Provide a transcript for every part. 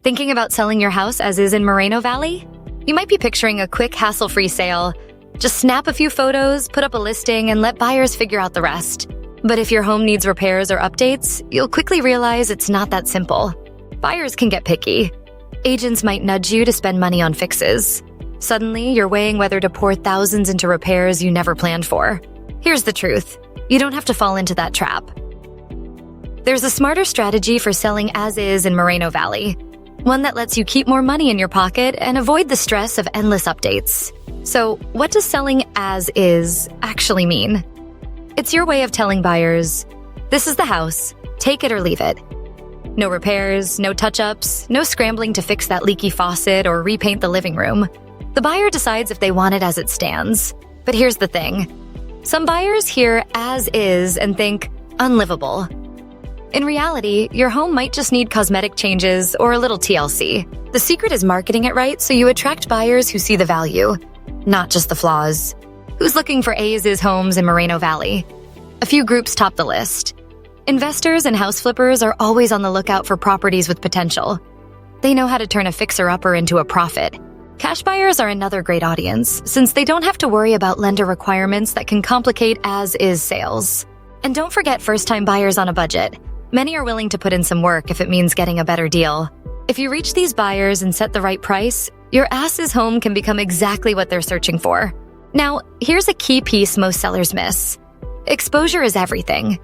Thinking about selling your house as is in Moreno Valley? You might be picturing a quick, hassle-free sale. Just snap a few photos, put up a listing, and let buyers figure out the rest. But if your home needs repairs or updates, you'll quickly realize it's not that simple. Buyers can get picky. Agents might nudge you to spend money on fixes. Suddenly, you're weighing whether to pour thousands into repairs you never planned for. Here's the truth. You don't have to fall into that trap. There's a smarter strategy for selling as is in Moreno Valley. One that lets you keep more money in your pocket and avoid the stress of endless updates. So, what does selling as is actually mean? It's your way of telling buyers, this is the house, take it or leave it. No repairs, no touch-ups, no scrambling to fix that leaky faucet or repaint the living room. The buyer decides if they want it as it stands. But here's the thing. Some buyers hear as is and think unlivable. In reality, your home might just need cosmetic changes or a little TLC. The secret is marketing it right so you attract buyers who see the value, not just the flaws. Who's looking for as-is homes in Moreno Valley? A few groups top the list. Investors and house flippers are always on the lookout for properties with potential. They know how to turn a fixer-upper into a profit. Cash buyers are another great audience, since they don't have to worry about lender requirements that can complicate as-is sales. And don't forget first-time buyers on a budget. Many are willing to put in some work if it means getting a better deal. If you reach these buyers and set the right price, your as-is home can become exactly what they're searching for. Now, here's a key piece most sellers miss. Exposure is everything.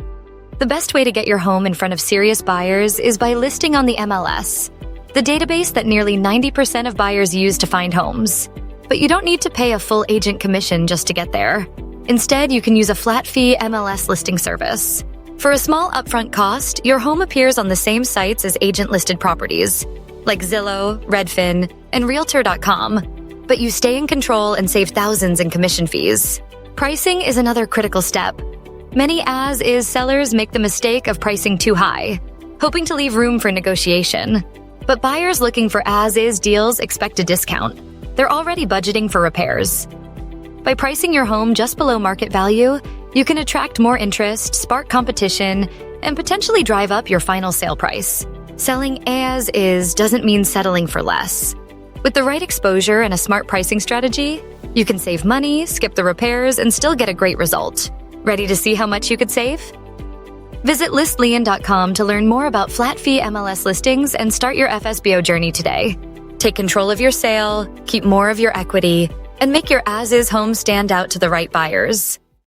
The best way to get your home in front of serious buyers is by listing on the MLS, the database that nearly 90% of buyers use to find homes. But you don't need to pay a full agent commission just to get there. Instead, you can use a flat-fee MLS listing service. For a small upfront cost, your home appears on the same sites as agent-listed properties, like Zillow, Redfin, and Realtor.com, but you stay in control and save thousands in commission fees. Pricing is another critical step. Many as-is sellers make the mistake of pricing too high, hoping to leave room for negotiation. But buyers looking for as-is deals expect a discount. They're already budgeting for repairs. By pricing your home just below market value, you can attract more interest, spark competition, and potentially drive up your final sale price. Selling as is doesn't mean settling for less. With the right exposure and a smart pricing strategy, you can save money, skip the repairs, and still get a great result. Ready to see how much you could save? Visit listleon.com to learn more about flat-fee MLS listings and start your FSBO journey today. Take control of your sale, keep more of your equity, and make your as-is home stand out to the right buyers.